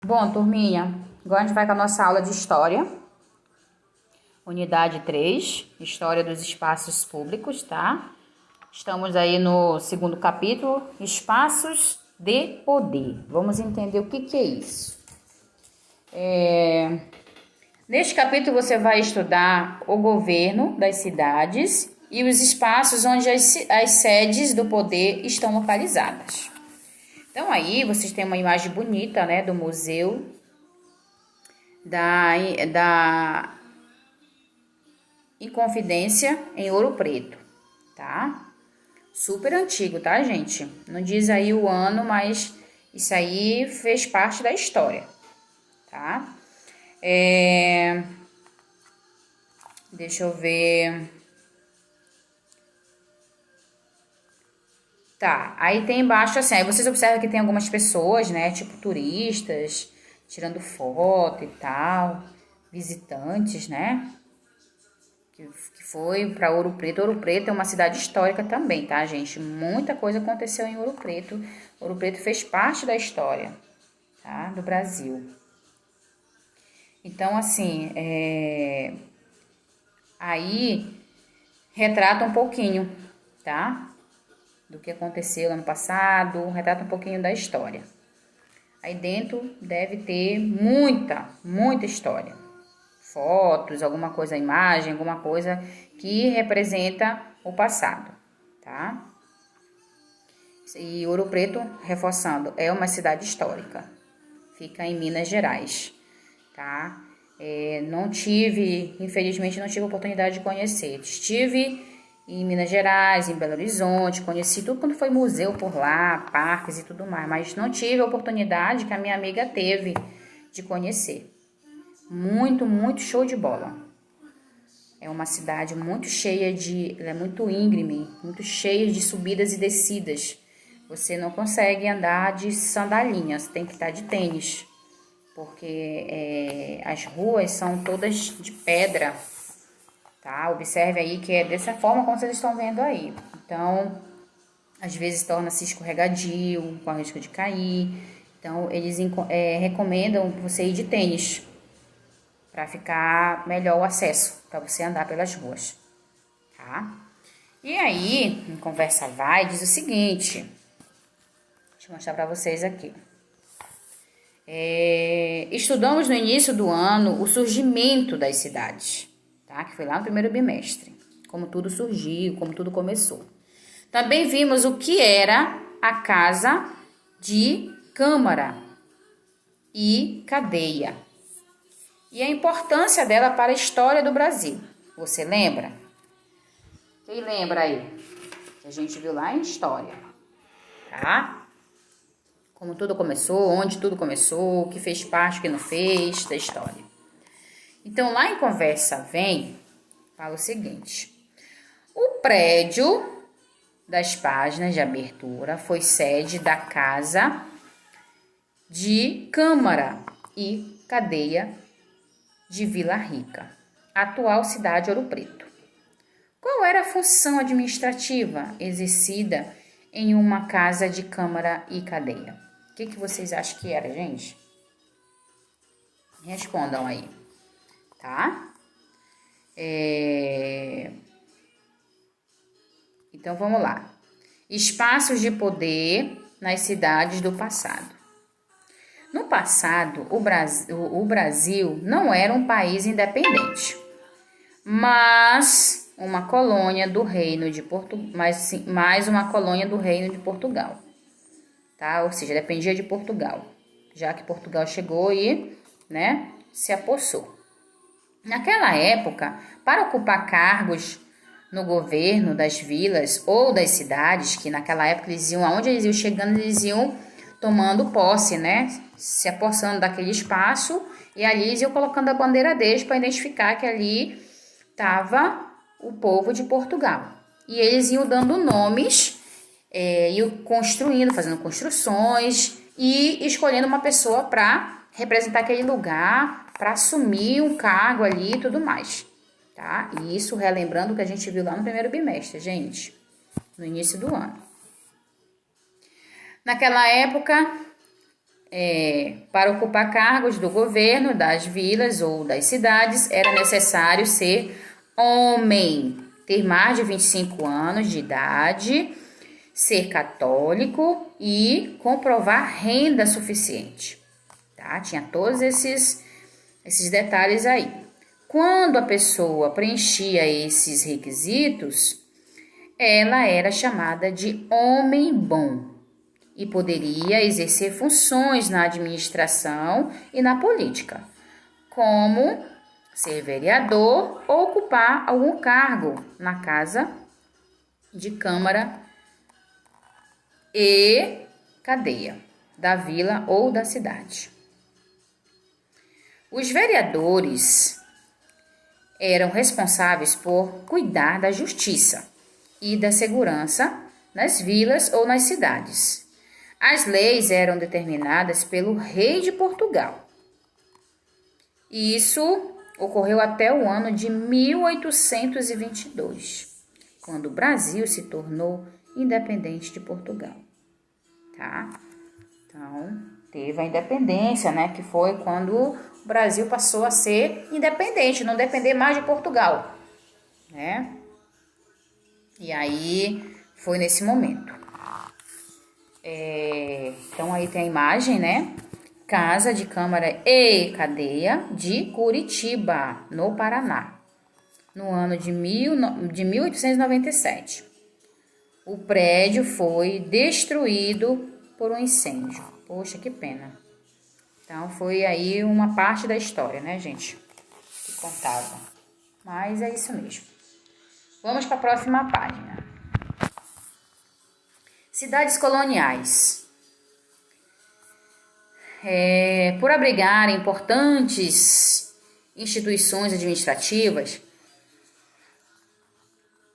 Bom, turminha, agora a gente vai com a nossa aula de História. Unidade 3, História dos Espaços Públicos, tá? Estamos aí no segundo capítulo, Espaços de Poder. Vamos entender o que é isso. Neste capítulo você vai estudar o governo das cidades e os espaços onde as sedes do poder estão localizadas. Então aí vocês têm uma imagem bonita, né, do museu da Inconfidência em Ouro Preto, tá? Super antigo, tá, gente? Não diz aí o ano, mas isso aí fez parte da história, tá? Deixa eu ver. Tá, aí tem embaixo assim, aí vocês observam que tem algumas pessoas, né, tipo turistas, tirando foto e tal, visitantes, né, que foi para Ouro Preto. Ouro Preto é uma cidade histórica também, tá, gente? Muita coisa aconteceu em Ouro Preto. Ouro Preto fez parte da história, tá, do Brasil. Então, assim, aí retrata um pouquinho, tá? Do que aconteceu ano passado, retrata um pouquinho da história. Aí dentro deve ter muita história. Fotos, alguma coisa, imagem, alguma coisa que representa o passado, tá? E Ouro Preto, reforçando, é uma cidade histórica. Fica em Minas Gerais, tá? Infelizmente não tive a oportunidade de conhecer. Estive em Minas Gerais, em Belo Horizonte, conheci tudo quando foi museu por lá, parques e tudo mais, mas não tive a oportunidade que a minha amiga teve de conhecer. Muito show de bola. É uma cidade muito cheia ela é muito íngreme, muito cheia de subidas e descidas. Você não consegue andar de sandalinhas, tem que estar de tênis, porque as ruas são todas de pedra, tá? Observe aí que é dessa forma como vocês estão vendo aí. Então, às vezes torna-se escorregadio, com risco de cair. Então, eles recomendam você ir de tênis para ficar melhor o acesso, para você andar pelas ruas, tá? E aí, em Conversa Vai, diz o seguinte, deixa eu mostrar para vocês aqui. Estudamos no início do ano o surgimento das cidades, tá? Que foi lá no primeiro bimestre, como tudo surgiu, como tudo começou. Também vimos o que era a casa de câmara e cadeia e a importância dela para a história do Brasil. Você lembra? Quem lembra aí? Que a gente viu lá em história, tá? Como tudo começou, onde tudo começou, o que fez parte, o que não fez da história. Então, lá em Conversa Vem, fala o seguinte: o prédio das páginas de abertura foi sede da Casa de Câmara e Cadeia de Vila Rica, atual cidade de Ouro Preto. Qual era a função administrativa exercida em uma casa de câmara e cadeia? O que vocês acham que era, gente? Respondam aí, tá? Então, vamos lá. Espaços de poder nas cidades do passado. No passado, o Brasil não era um país independente, mas uma colônia do Reino de Portugal, mais uma colônia do Reino de Portugal, tá? Ou seja, dependia de Portugal, já que Portugal chegou e, né, se apossou. Naquela época, para ocupar cargos no governo das vilas ou das cidades, que naquela época aonde eles iam chegando, eles iam tomando posse, né? Se apossando daquele espaço, e ali eles iam colocando a bandeira deles para identificar que ali estava o povo de Portugal. E eles iam dando nomes, iam construindo, fazendo construções e escolhendo uma pessoa para representar aquele lugar, para assumir um cargo ali e tudo mais, tá? E isso relembrando o que a gente viu lá no primeiro bimestre, gente, no início do ano. Naquela época, Para ocupar cargos do governo das vilas ou das cidades, era necessário ser homem, ter mais de 25 anos de idade, ser católico e comprovar renda suficiente. Tá? Tinha todos esses detalhes aí. Quando a pessoa preenchia esses requisitos, ela era chamada de homem bom e poderia exercer funções na administração e na política, como ser vereador ou ocupar algum cargo na casa de câmara e cadeia da vila ou da cidade. Os vereadores eram responsáveis por cuidar da justiça e da segurança nas vilas ou nas cidades. As leis eram determinadas pelo rei de Portugal. Isso ocorreu até o ano de 1822, quando o Brasil se tornou independente de Portugal. Tá? Então, teve a independência, né? Que foi quando o Brasil passou a ser independente, não depender mais de Portugal, né? E aí, foi nesse momento. Então, aí tem a imagem, né? Casa de Câmara e Cadeia de Curitiba, no Paraná, no ano de 1897. O prédio foi destruído por um incêndio. Poxa, que pena. Então, foi aí uma parte da história, né, gente? Que contava. Mas é isso mesmo. Vamos para a próxima página. Cidades coloniais. Por abrigarem importantes instituições administrativas,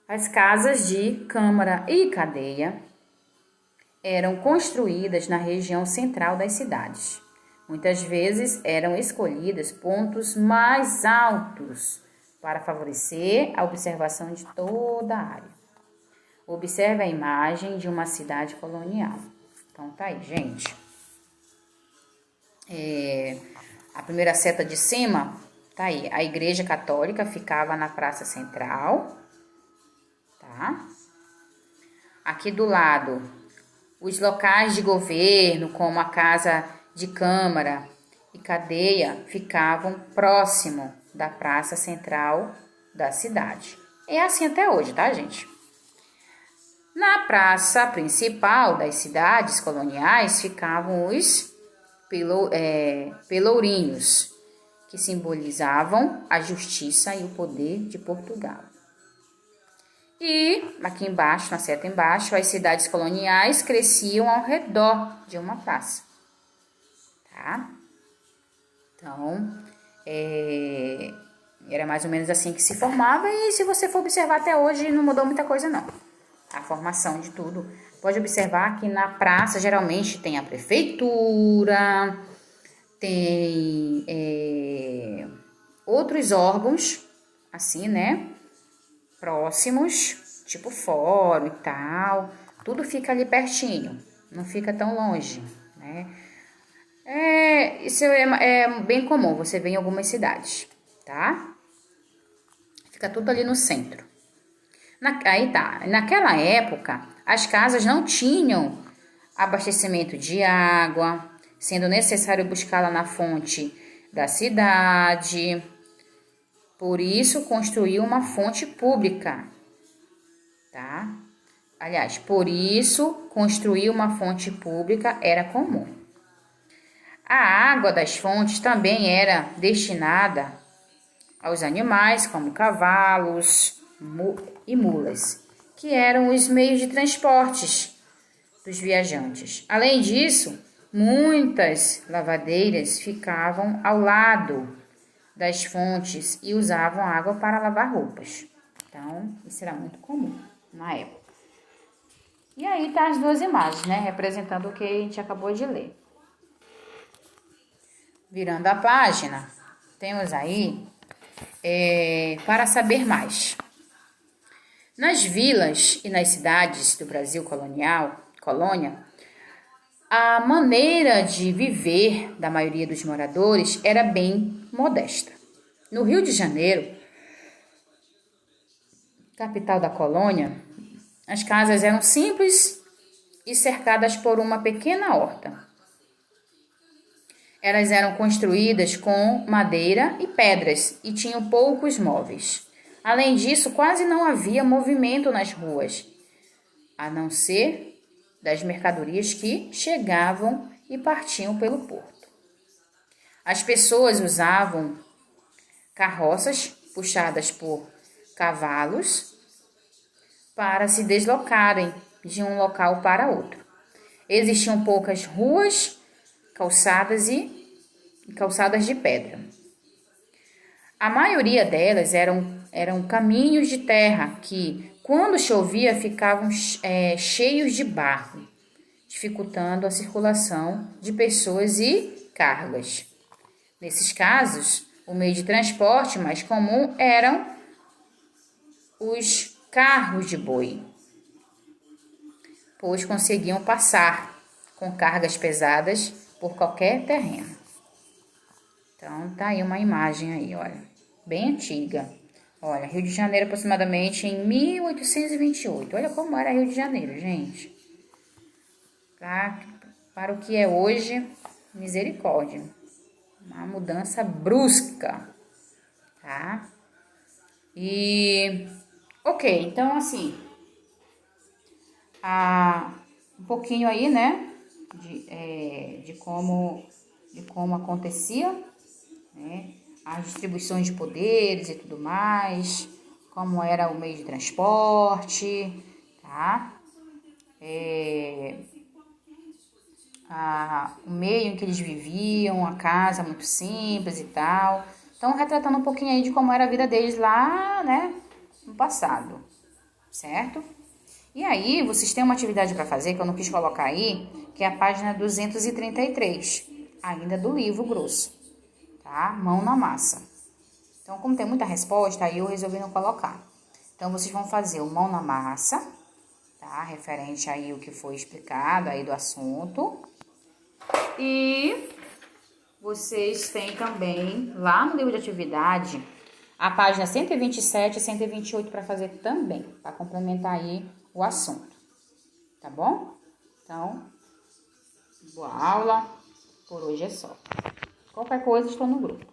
as casas de câmara e cadeia eram construídas na região central das cidades. Muitas vezes eram escolhidos pontos mais altos para favorecer a observação de toda a área. Observe a imagem de uma cidade colonial. Então, tá aí, gente. A primeira seta de cima, tá aí. A igreja católica ficava na praça central, tá? Aqui do lado, os locais de governo, como a casa de câmara e cadeia, ficavam próximo da praça central da cidade. É assim até hoje, tá, gente? Na praça principal das cidades coloniais ficavam os pelourinhos, que simbolizavam a justiça e o poder de Portugal. E aqui embaixo, na seta embaixo, as cidades coloniais cresciam ao redor de uma praça. Tá? Então, era mais ou menos assim que se formava, e se você for observar até hoje, não mudou muita coisa não. A formação de tudo. Pode observar que na praça geralmente tem a prefeitura, tem outros órgãos, assim, né? Próximos, tipo fórum e tal. Tudo fica ali pertinho, não fica tão longe, né? Isso é bem comum, você vê em algumas cidades, tá? Fica tudo ali no centro. Aí tá, naquela época, as casas não tinham abastecimento de água, sendo necessário buscá-la na fonte da cidade. Por isso, construiu uma fonte pública, tá? Aliás, por isso, construir uma fonte pública era comum. A água das fontes também era destinada aos animais, como cavalos e mulas, que eram os meios de transportes dos viajantes. Além disso, muitas lavadeiras ficavam ao lado das fontes e usavam água para lavar roupas. Então, isso era muito comum na época. E aí tá as duas imagens, né, representando o que a gente acabou de ler. Virando a página, temos aí para saber mais. Nas vilas e nas cidades do Brasil colônia, A maneira de viver da maioria dos moradores era bem modesta. No Rio de Janeiro, capital da colônia, as casas eram simples e cercadas por uma pequena horta. Elas eram construídas com madeira e pedras e tinham poucos móveis. Além disso, quase não havia movimento nas ruas, a não ser das mercadorias que chegavam e partiam pelo porto. As pessoas usavam carroças puxadas por cavalos para se deslocarem de um local para outro. Existiam poucas ruas, calçadas de pedra. A maioria delas eram caminhos de terra que, quando chovia, ficavam cheios de barro, dificultando a circulação de pessoas e cargas. Nesses casos, o meio de transporte mais comum eram os carros de boi, pois conseguiam passar com cargas pesadas por qualquer terreno. Então, tá aí uma imagem aí, olha, bem antiga. Olha, Rio de Janeiro aproximadamente em 1828. Olha como era Rio de Janeiro, gente. Para o que é hoje, misericórdia. Uma mudança brusca, tá? E, ok, então assim, um pouquinho aí, né, de como acontecia, né, as distribuições de poderes e tudo mais, como era o meio de transporte, tá? O meio em que eles viviam, a casa muito simples e tal. Então, retratando um pouquinho aí de como era a vida deles lá, né, no passado, certo? E aí, vocês têm uma atividade para fazer, que eu não quis colocar aí, que é a página 233, ainda do livro grosso, tá? Mão na massa. Então, como tem muita resposta, aí eu resolvi não colocar. Então, vocês vão fazer o mão na massa, tá? Referente aí o que foi explicado aí do assunto. E vocês têm também, lá no livro de atividade, a página 127 e 128 para fazer também, para complementar aí o assunto, tá bom? Então, boa aula, por hoje é só. Qualquer coisa, estou no grupo.